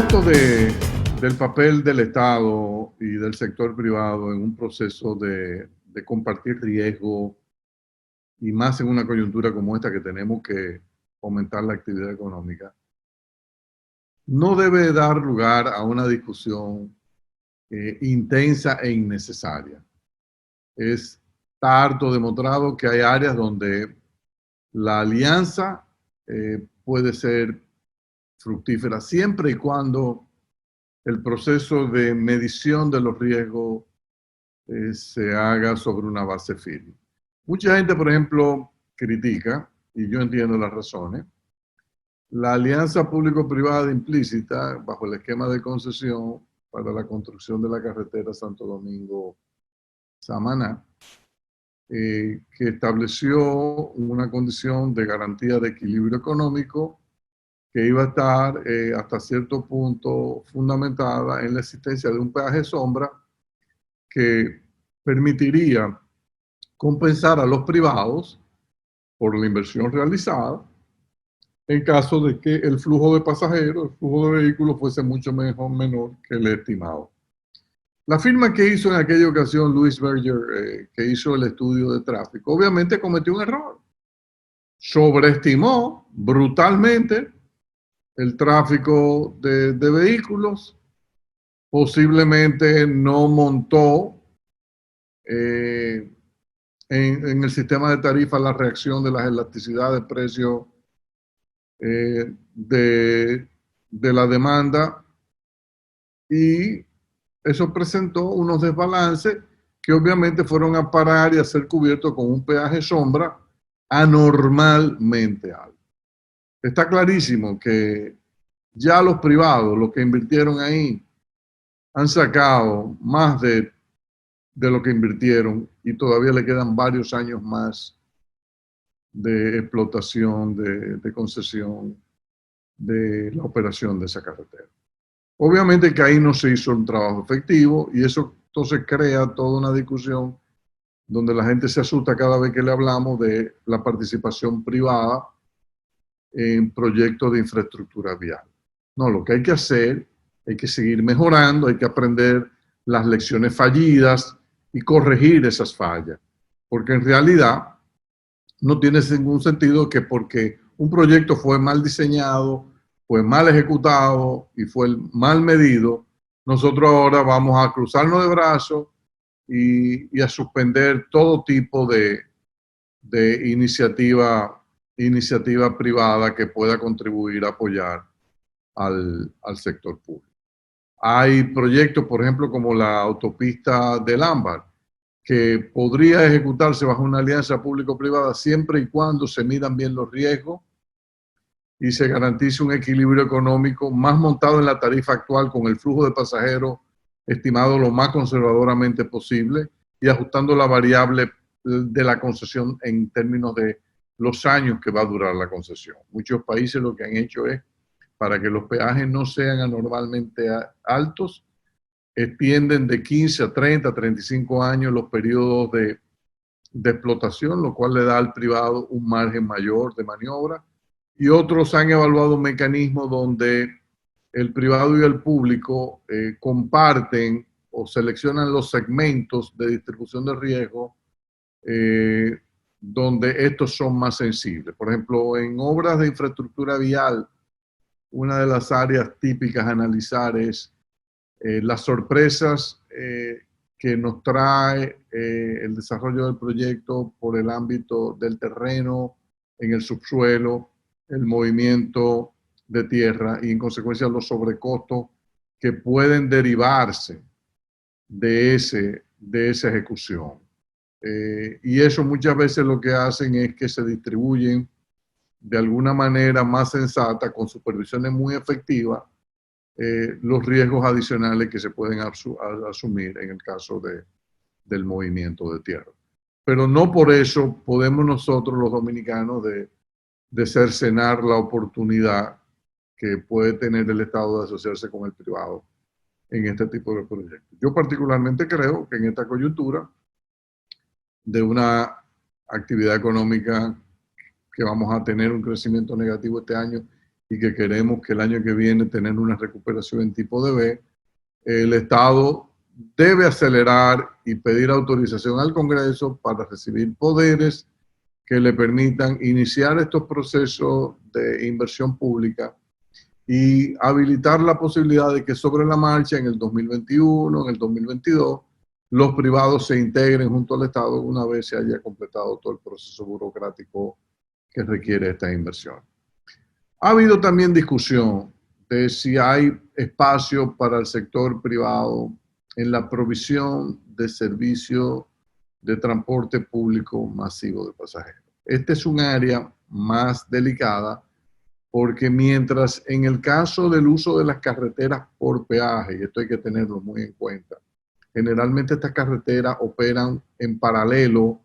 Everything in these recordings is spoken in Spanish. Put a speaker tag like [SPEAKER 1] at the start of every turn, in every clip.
[SPEAKER 1] esto del papel del Estado y del sector privado en un proceso de compartir riesgo y más en una coyuntura como esta que tenemos que fomentar la actividad económica, no debe dar lugar a una discusión intensa e innecesaria. Está harto demostrado que hay áreas donde la alianza puede ser fructífera siempre y cuando el proceso de medición de los riesgos se haga sobre una base firme. Mucha gente, por ejemplo, critica, y yo entiendo las razones, la alianza público-privada implícita bajo el esquema de concesión para la construcción de la carretera Santo Domingo-Samaná, que estableció una condición de garantía de equilibrio económico que iba a estar hasta cierto punto fundamentada en la existencia de un peaje sombra que permitiría compensar a los privados por la inversión realizada en caso de que el flujo de pasajeros, el flujo de vehículos fuese mucho menor que el estimado. La firma que hizo en aquella ocasión Louis Berger, que hizo el estudio de tráfico, obviamente cometió un error. Sobreestimó brutalmente el tráfico de vehículos, posiblemente no montó en el sistema de tarifas la reacción de las elasticidades de precio de la demanda, y eso presentó unos desbalances que obviamente fueron a parar y a ser cubiertos con un peaje sombra anormalmente alto. Está clarísimo que ya los privados, los que invirtieron ahí, han sacado más de lo que invirtieron y todavía le quedan varios años más de explotación, de concesión de la operación de esa carretera. Obviamente que ahí no se hizo un trabajo efectivo y eso entonces crea toda una discusión donde la gente se asusta cada vez que le hablamos de la participación privada en proyectos de infraestructura vial. No, lo que hay que hacer, hay que seguir mejorando, hay que aprender las lecciones fallidas y corregir esas fallas, porque en realidad no tiene ningún sentido que porque un proyecto fue mal diseñado, fue mal ejecutado y fue mal medido, nosotros ahora vamos a cruzarnos de brazos y a suspender todo tipo de iniciativa privada que pueda contribuir a apoyar al sector público. Hay proyectos, por ejemplo, como la autopista del Ámbar, que podría ejecutarse bajo una alianza público-privada siempre y cuando se midan bien los riesgos y se garantice un equilibrio económico más montado en la tarifa actual con el flujo de pasajeros estimado lo más conservadoramente posible y ajustando la variable de la concesión en términos de los años que va a durar la concesión. Muchos países lo que han hecho es, para que los peajes no sean anormalmente altos, extienden de 15 a 30, 35 años los periodos de explotación, lo cual le da al privado un margen mayor de maniobra. Y otros han evaluado mecanismos donde el privado y el público comparten o seleccionan los segmentos de distribución de riesgo donde estos son más sensibles. Por ejemplo, en obras de infraestructura vial, una de las áreas típicas a analizar es las sorpresas que nos trae el desarrollo del proyecto por el ámbito del terreno, en el subsuelo, el movimiento de tierra y en consecuencia los sobrecostos que pueden derivarse de esa ejecución. Y eso muchas veces lo que hacen es que se distribuyen de alguna manera más sensata, con supervisiones muy efectivas, los riesgos adicionales que se pueden asumir en el caso del movimiento de tierra. Pero no por eso podemos nosotros los dominicanos de cercenar la oportunidad que puede tener el Estado de asociarse con el privado en este tipo de proyectos. Yo particularmente creo que en esta coyuntura de una actividad económica que vamos a tener un crecimiento negativo este año y que queremos que el año que viene tener una recuperación en tipo de B, el Estado debe acelerar y pedir autorización al Congreso para recibir poderes que le permitan iniciar estos procesos de inversión pública y habilitar la posibilidad de que sobre la marcha en el 2021, en el 2022, los privados se integren junto al Estado una vez se haya completado todo el proceso burocrático que requiere esta inversión. Ha habido también discusión de si hay espacio para el sector privado en la provisión de servicios de transporte público masivo de pasajeros. Este es un área más delicada porque mientras en el caso del uso de las carreteras por peaje, y esto hay que tenerlo muy en cuenta, generalmente estas carreteras operan en paralelo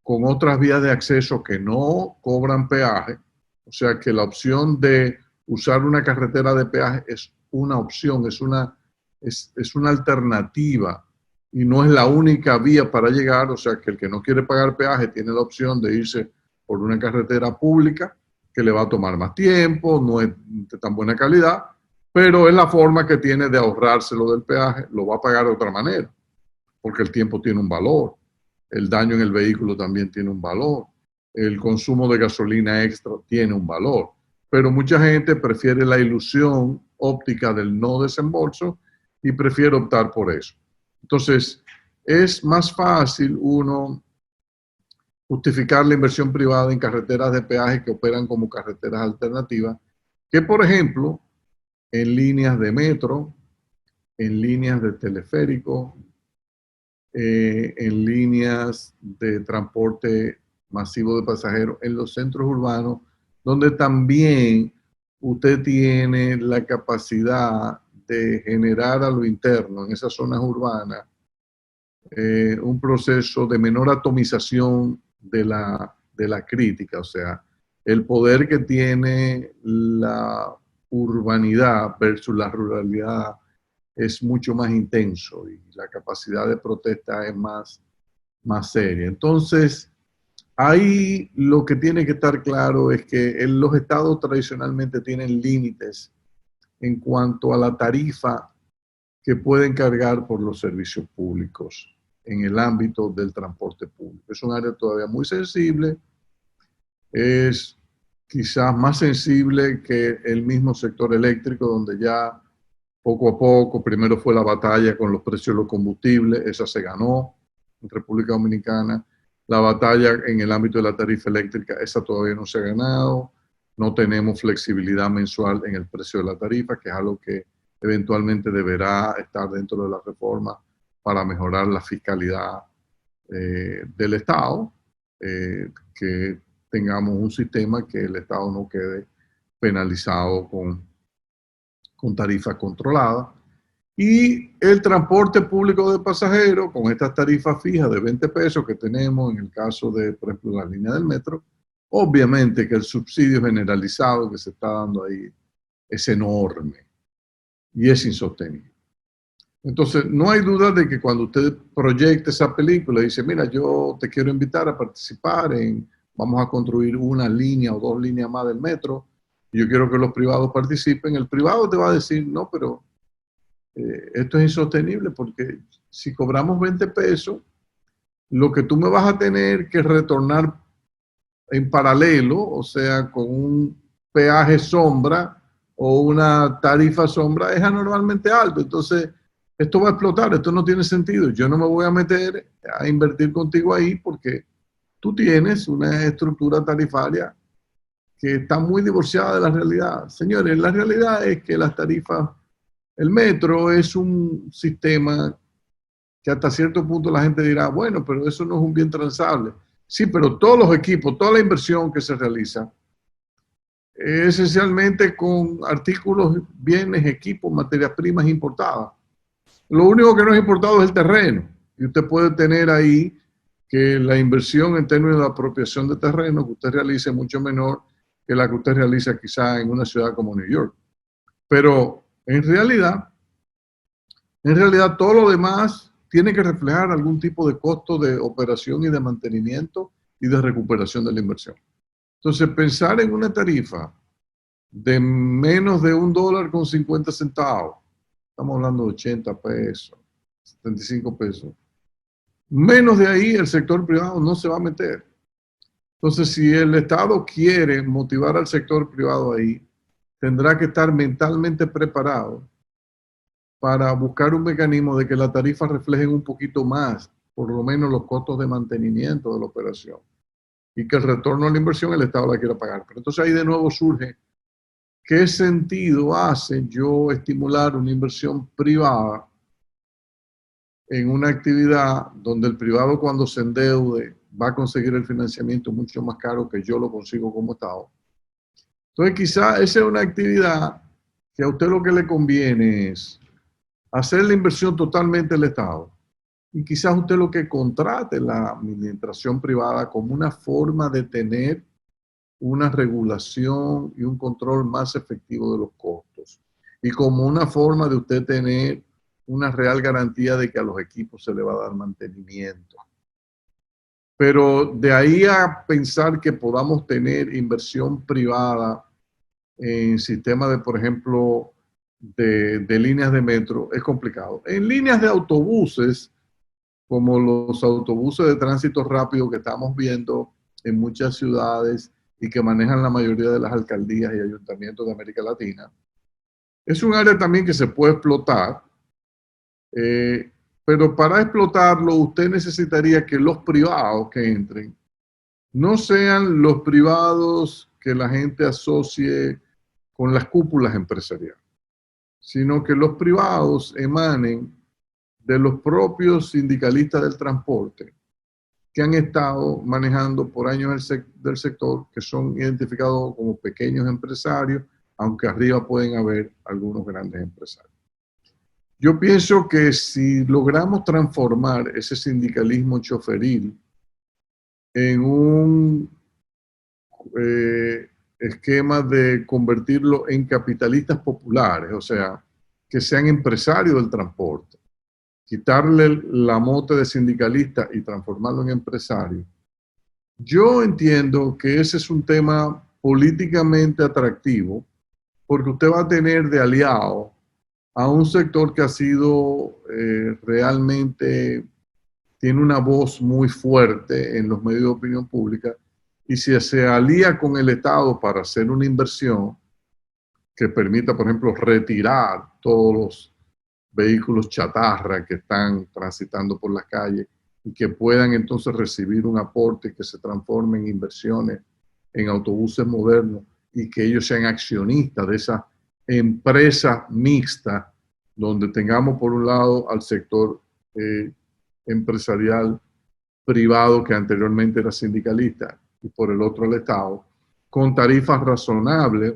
[SPEAKER 1] con otras vías de acceso que no cobran peaje, o sea que la opción de usar una carretera de peaje es una opción, es una alternativa y no es la única vía para llegar, o sea que el que no quiere pagar peaje tiene la opción de irse por una carretera pública que le va a tomar más tiempo, no es de tan buena calidad, pero es la forma que tiene de ahorrárselo del peaje, lo va a pagar de otra manera, porque el tiempo tiene un valor, el daño en el vehículo también tiene un valor, el consumo de gasolina extra tiene un valor, pero mucha gente prefiere la ilusión óptica del no desembolso y prefiere optar por eso. Entonces, es más fácil uno justificar la inversión privada en carreteras de peaje que operan como carreteras alternativas, que por ejemplo, en líneas de metro, en líneas de teleférico, en líneas de transporte masivo de pasajeros en los centros urbanos, donde también usted tiene la capacidad de generar a lo interno, en esas zonas urbanas, un proceso de menor atomización de la crítica, o sea, el poder que tiene la urbanidad versus la ruralidad es mucho más intenso y la capacidad de protesta es más seria. Entonces, ahí lo que tiene que estar claro es que los estados tradicionalmente tienen límites en cuanto a la tarifa que pueden cargar por los servicios públicos en el ámbito del transporte público. Es un área todavía muy sensible, es quizás más sensible que el mismo sector eléctrico, donde ya poco a poco, primero fue la batalla con los precios de los combustibles, esa se ganó en República Dominicana. La batalla en el ámbito de la tarifa eléctrica, esa todavía no se ha ganado. No tenemos flexibilidad mensual en el precio de la tarifa, que es algo que eventualmente deberá estar dentro de la reforma para mejorar la fiscalidad del Estado, que tengamos un sistema que el Estado no quede penalizado con tarifas controladas. Y el transporte público de pasajeros, con estas tarifas fijas de 20 pesos que tenemos en el caso de, por ejemplo, la línea del metro, obviamente que el subsidio generalizado que se está dando ahí es enorme y es insostenible. Entonces, no hay duda de que cuando usted proyecte esa película y dice, mira, yo te quiero invitar a participar vamos a construir una línea o dos líneas más del metro, y yo quiero que los privados participen, el privado te va a decir, no, pero esto es insostenible porque si cobramos 20 pesos, lo que tú me vas a tener que retornar en paralelo, o sea, con un peaje sombra o una tarifa sombra, es anormalmente alto. Entonces, esto va a explotar, esto no tiene sentido. Yo no me voy a meter a invertir contigo ahí porque tú tienes una estructura tarifaria que está muy divorciada de la realidad. Señores, la realidad es que las tarifas, el metro es un sistema que hasta cierto punto la gente dirá, bueno, pero eso no es un bien transable. Sí, pero todos los equipos, toda la inversión que se realiza, esencialmente con artículos, bienes, equipos, materias primas importadas. Lo único que no es importado es el terreno. Y usted puede tener ahí que la inversión en términos de apropiación de terreno que usted realice es mucho menor que la que usted realiza quizá en una ciudad como New York. Pero en realidad todo lo demás tiene que reflejar algún tipo de costo de operación y de mantenimiento y de recuperación de la inversión. Entonces, pensar en una tarifa de menos de $1.50. Estamos hablando de 80 pesos, 75 pesos. Menos de ahí el sector privado no se va a meter. Entonces, si el Estado quiere motivar al sector privado ahí, tendrá que estar mentalmente preparado para buscar un mecanismo de que las tarifas reflejen un poquito más, por lo menos los costos de mantenimiento de la operación, y que el retorno a la inversión el Estado la quiera pagar. Pero entonces ahí de nuevo surge, ¿qué sentido hace yo estimular una inversión privada en una actividad donde el privado, cuando se endeude, va a conseguir el financiamiento mucho más caro que yo lo consigo como Estado? Entonces quizá esa es una actividad que a usted lo que le conviene es hacer la inversión totalmente el Estado, y quizás usted lo que contrate la administración privada como una forma de tener una regulación y un control más efectivo de los costos, y como una forma de usted tener una real garantía de que a los equipos se le va a dar mantenimiento. Pero de ahí a pensar que podamos tener inversión privada en sistemas de, por ejemplo, de líneas de metro, es complicado. En líneas de autobuses, como los autobuses de tránsito rápido que estamos viendo en muchas ciudades y que manejan la mayoría de las alcaldías y ayuntamientos de América Latina, es un área también que se puede explotar, pero para explotarlo usted necesitaría que los privados que entren no sean los privados que la gente asocie con las cúpulas empresariales, sino que los privados emanen de los propios sindicalistas del transporte que han estado manejando por años del sector, que son identificados como pequeños empresarios, aunque arriba pueden haber algunos grandes empresarios. Yo pienso que si logramos transformar ese sindicalismo choferil en un esquema de convertirlo en capitalistas populares, o sea, que sean empresarios del transporte, quitarle la mote de sindicalista y transformarlo en empresario. Yo entiendo que ese es un tema políticamente atractivo, porque usted va a tener de aliado a un sector que ha sido realmente, tiene una voz muy fuerte en los medios de opinión pública, y si se alía con el Estado para hacer una inversión que permita, por ejemplo, retirar todos los vehículos chatarra que están transitando por las calles y que puedan entonces recibir un aporte que se transforme en inversiones en autobuses modernos, y que ellos sean accionistas de esa empresa mixta, donde tengamos por un lado al sector empresarial privado que anteriormente era sindicalista y por el otro el Estado, con tarifas razonables,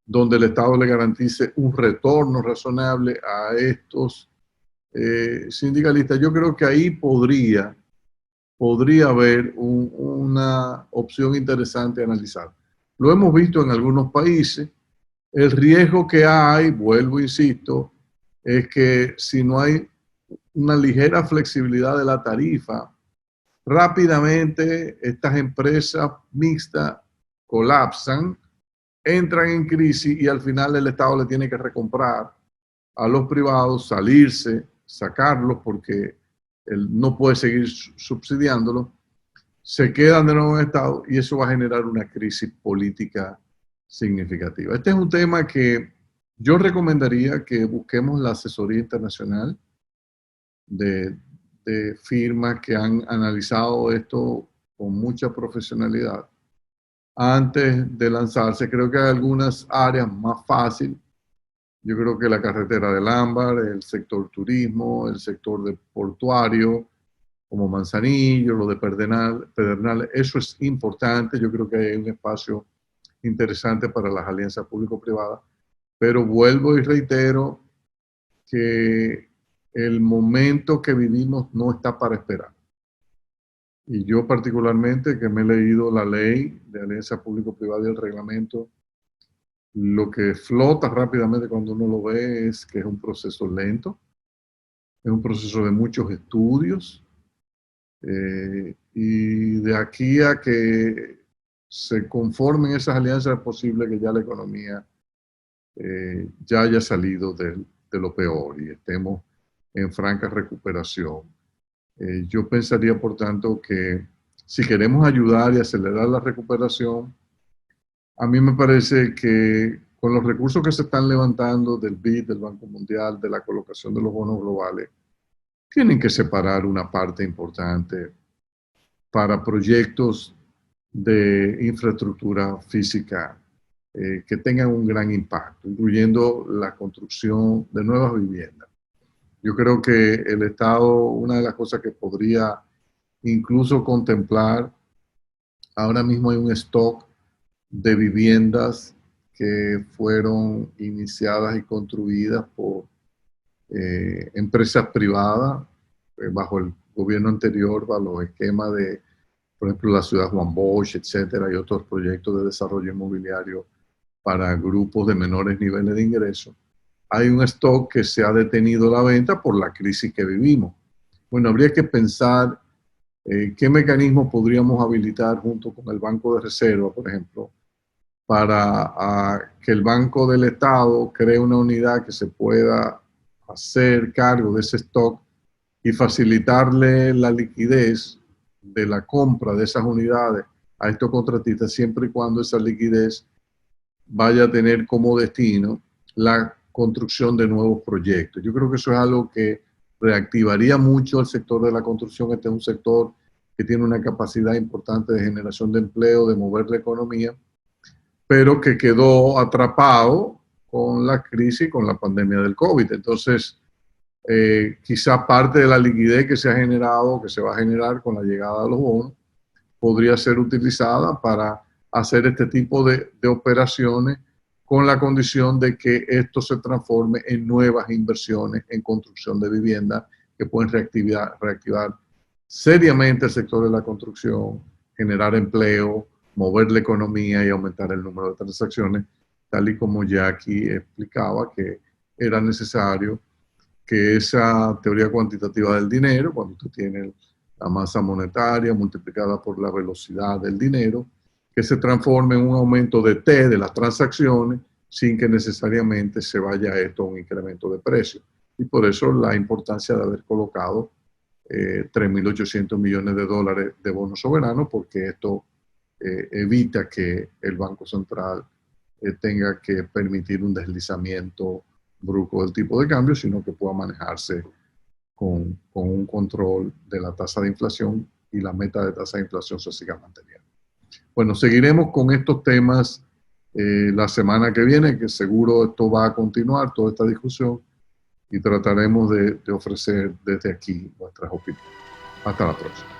[SPEAKER 1] donde el Estado le garantice un retorno razonable a estos sindicalistas. Yo creo que ahí podría haber una opción interesante a analizar. Lo hemos visto en algunos países. El riesgo que hay, vuelvo, insisto, es que si no hay una ligera flexibilidad de la tarifa, rápidamente estas empresas mixtas colapsan, entran en crisis, y al final el Estado le tiene que recomprar a los privados, salirse, sacarlos porque él no puede seguir subsidiándolo, se quedan de nuevo en el Estado, y eso va a generar una crisis política significativa. Este es un tema que yo recomendaría que busquemos la asesoría internacional de, de firmas que han analizado esto con mucha profesionalidad antes de lanzarse. Creo que hay algunas áreas más fáciles. Yo creo que la carretera del Ámbar, el sector turismo, el sector de portuario, como Manzanillo, lo de Pedernales, eso es importante. Yo creo que hay un espacio interesante para las alianzas público-privadas, pero vuelvo y reitero que el momento que vivimos no está para esperar. Y yo particularmente, que me he leído la ley de alianza público-privada y el reglamento, lo que flota rápidamente cuando uno lo ve es que es un proceso lento, es un proceso de muchos estudios, y de aquí a que se conformen esas alianzas, es posible que ya la economía ya haya salido de lo peor y estemos en franca recuperación. Yo pensaría, por tanto, que si queremos ayudar y acelerar la recuperación, a mí me parece que con los recursos que se están levantando del BID, del Banco Mundial, de la colocación de los bonos globales, tienen que separar una parte importante para proyectos de infraestructura física que tengan un gran impacto, incluyendo la construcción de nuevas viviendas. Yo creo que el Estado, una de las cosas que podría incluso contemplar, ahora mismo hay un stock de viviendas que fueron iniciadas y construidas por empresas privadas bajo el gobierno anterior, bajo los esquemas de, por ejemplo, la ciudad Juan Bosch, etcétera, y otros proyectos de desarrollo inmobiliario para grupos de menores niveles de ingresos. Hay un stock que se ha detenido la venta por la crisis que vivimos. Bueno, habría que pensar qué mecanismos podríamos habilitar junto con el Banco de Reserva, por ejemplo, para que el Banco del Estado cree una unidad que se pueda hacer cargo de ese stock y facilitarle la liquidez de la compra de esas unidades a estos contratistas, siempre y cuando esa liquidez vaya a tener como destino la construcción de nuevos proyectos. Yo creo que eso es algo que reactivaría mucho el sector de la construcción. Este es un sector que tiene una capacidad importante de generación de empleo, de mover la economía, pero que quedó atrapado con la crisis, con la pandemia del COVID. Entonces, quizá parte de la liquidez que se ha generado, que se va a generar con la llegada de los bonos, podría ser utilizada para hacer este tipo de operaciones con la condición de que esto se transforme en nuevas inversiones en construcción de vivienda que pueden reactivar seriamente el sector de la construcción, generar empleo, mover la economía y aumentar el número de transacciones, tal y como Jackie explicaba que era necesario que esa teoría cuantitativa del dinero, cuando usted tiene la masa monetaria multiplicada por la velocidad del dinero, que se transforme en un aumento de T de las transacciones sin que necesariamente se vaya esto a un incremento de precios. Y por eso la importancia de haber colocado 3.800 millones de dólares de bonos soberanos, porque esto evita que el Banco Central tenga que permitir un deslizamiento brusco del tipo de cambio, sino que pueda manejarse con un control de la tasa de inflación y la meta de tasa de inflación se siga manteniendo. Bueno, seguiremos con estos temas la semana que viene, que seguro esto va a continuar, toda esta discusión, y trataremos de ofrecer desde aquí nuestras opiniones. Hasta la próxima.